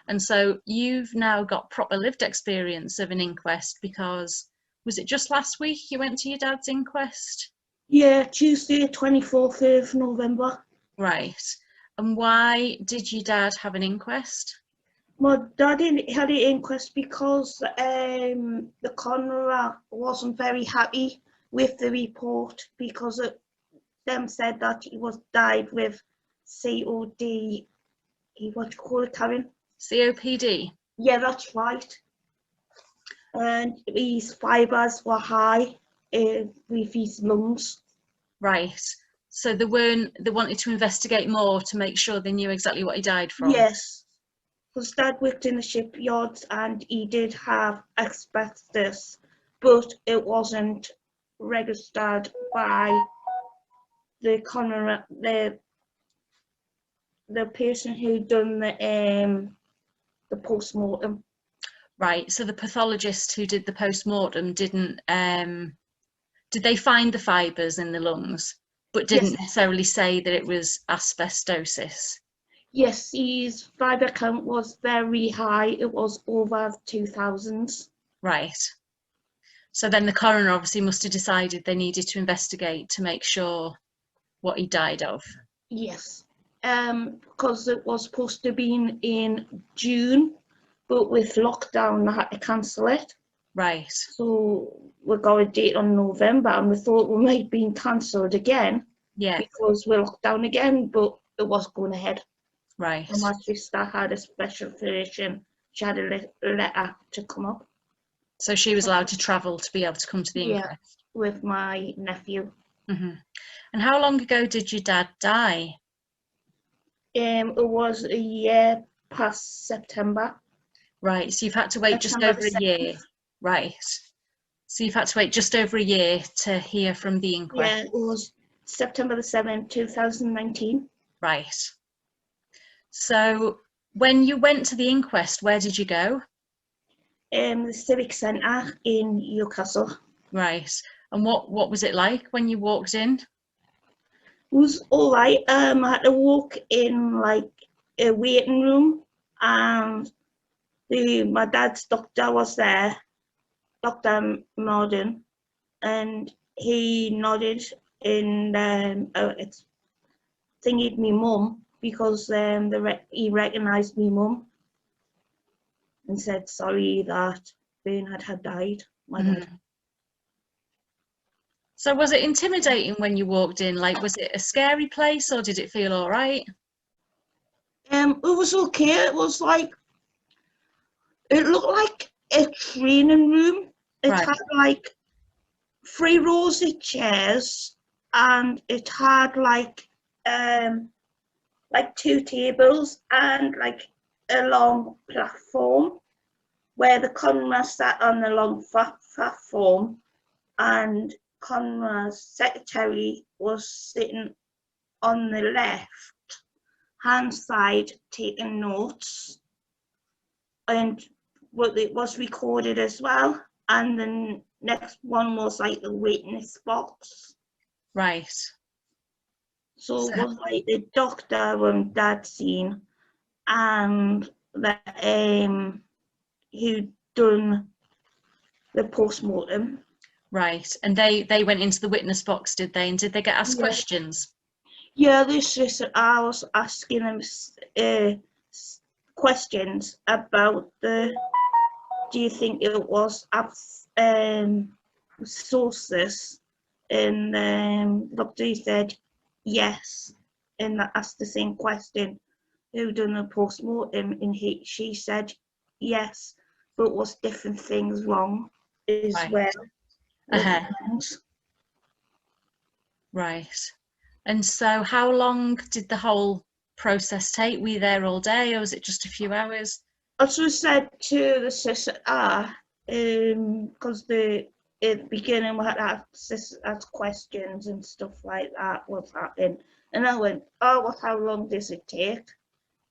And so you've now got proper lived experience of an inquest because was it just last week you went to your dad's inquest? Yeah, Tuesday, 24th of November. Right. And why did your dad have an inquest? My dad had an inquest because the coroner wasn't very happy with the report because them said that he was died with COD. What do you call it, Karen? COPD? Yeah, that's right. And his fibres were high with his lungs. Right. So they wanted to investigate more to make sure they knew exactly what he died from. Yes, because Dad worked in the shipyards and he did have asbestos, but it wasn't registered by the coroner, the person who done the post-mortem. Right. So the pathologist who did the post-mortem didn't did they find the fibres in the lungs, but didn't Yes. necessarily say that it was asbestosis? Yes, his fibre count was very high. It was over 2,000. Right. So then the coroner obviously must have decided they needed to investigate to make sure what he died of. Yes, because it was supposed to be in June, but with lockdown, I had to cancel it. Right. So we got a date on November, and we thought we might be cancelled again. Yeah. Because we're locked down again, but it was going ahead. Right. And my sister had a special version. She had a letter to come up. So she was allowed to travel to be able to come to the inquest? With my nephew. Mm-hmm. And how long ago did your dad die? It was a year past September. Right, so you've had to wait just over a year. Right. So you've had to wait just over a year to hear from the inquest. Yeah, it was September the 7th, 2019. Right. So when you went to the inquest, where did you go? The Civic Centre in Newcastle. Right. And what was it like when you walked in? It was all right. I had to walk in like a waiting room, and my dad's doctor was there, Dr. Morden, and he nodded and thingied me mum because he recognised me mum and said sorry that Bernard had died. My dad. So was it intimidating when you walked in? Like, was it a scary place or did it feel all right? It was okay. It was like, it looked like a training room. It Right. had like 3 rows of chairs, and it had like 2 tables and like a long platform where the coroner sat on the long platform, and coroner's secretary was sitting on the left hand side taking notes, and it was recorded as well. And the next one was like the witness box. Right. So it was like the doctor and dad scene, and the who done the post-mortem. Right. And they went into the witness box, did they? And did they get asked questions? Yeah, I was asking them questions about do you think it was sources? And doctor said yes, and I asked the same question, who done a post-mortem, and she said yes, but was different things wrong as well. Right. And so how long did the whole process take? Were you there all day or was it just a few hours? I just said to the sister, because at the beginning we had to ask questions and stuff like that, what's happening. And I went, how long does it take?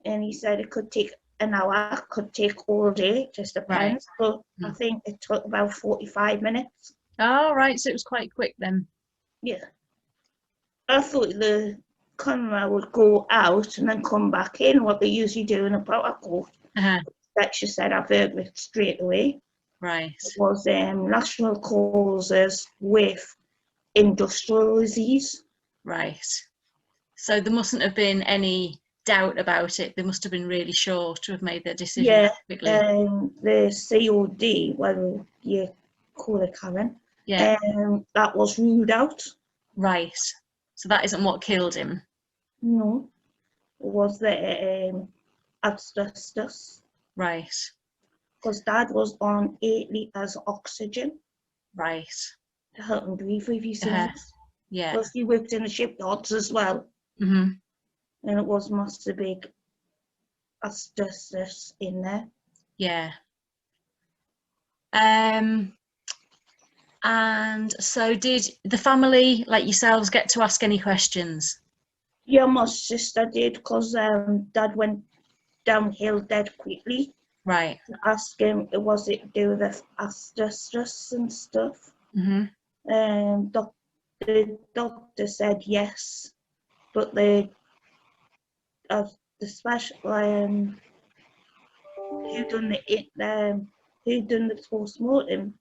And he said it could take an hour, could take all day, just depends. Right. But I think it took about 45 minutes. Oh, right, so it was quite quick then. Yeah. I thought the coroner would go out and then come back in, what they usually do in a protocol. Uh-huh. that she said I've heard of it straight away. Right. It was national causes with industrial disease. Right. So there mustn't have been any doubt about it. They must have been really sure to have made their decision Yeah, that quickly. the COD, well, you call it Karen, Yeah. that was ruled out. Right. So that isn't what killed him. No, it was the asbestos. Right. Because Dad was on 8 litres of oxygen Right. to help him breathe, if you seen Uh-huh. it. Yeah. Plus, he worked in the shipyards as well, Mm-hmm. and it was massive big asbestos in there. Yeah. And so did the family, like yourselves, get to ask any questions? Yeah, my sister did, because Dad went downhill dead quickly. Right. To ask him, was it do with asbestos and stuff? Mm-hmm. The doctor said yes, but the special who done the postmortem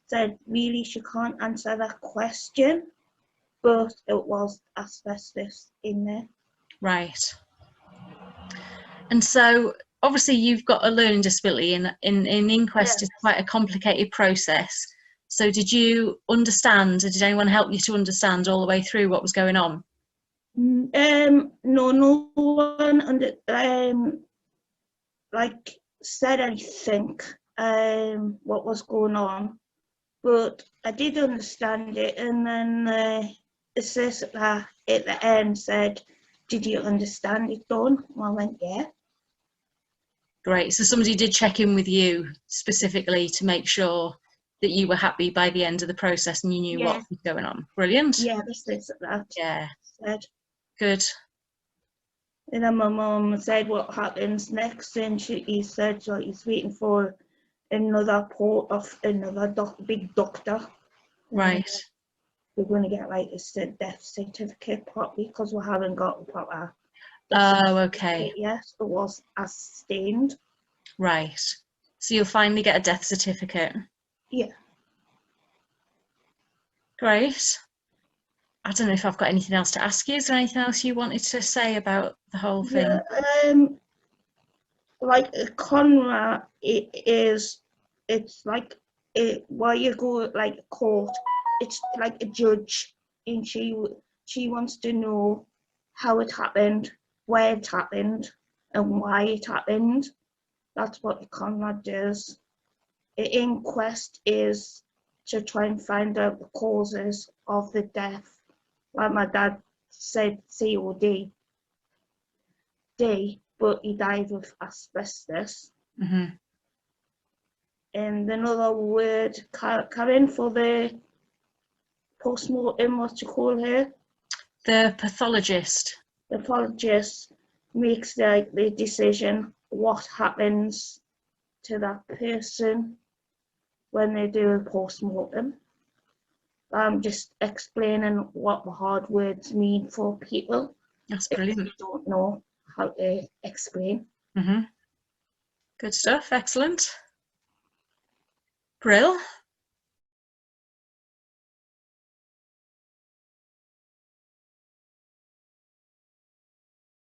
said really she can't answer that question, but it was asbestos in there. Right. And so obviously you've got a learning disability, and in Inquest Yeah. is quite a complicated process. So did you understand, or did anyone help you to understand all the way through what was going on? No one like said anything what was going on, but I did understand it. And then the sister at the end said, "Did you understand it, Dawn?" I went, "Yeah." Great. So somebody did check in with you specifically to make sure that you were happy by the end of the process and you knew what Yeah. was going on. Brilliant. Yeah, the sister that Yeah. said. Good. And then my mum said, "What happens next?" And he said, "So he's waiting for another report of another big doctor. Right. We're going to get like a death certificate properly, because we haven't got a proper death Oh, certificate okay. yet. It was as stained." Right. So you'll finally get a death certificate. Yeah. Great. I don't know if I've got anything else to ask you. Is there anything else you wanted to say about the whole thing? Yeah. Like Conrad, it's like while you go like court, it's like a judge, and she wants to know how it happened, where it happened, and why it happened. That's what Conrad does. The inquest is to try and find out the causes of the death. Like my dad said, COD, but he died with asbestos. Mm-hmm. And another word, Karen, for the post-mortem, what you call her? The pathologist. The pathologist makes the decision what happens to that person when they do a post-mortem. I'm just explaining what the hard words mean for people That's if brilliant. they don't know how to explain. Mm-hmm. Good stuff. Excellent. Brill.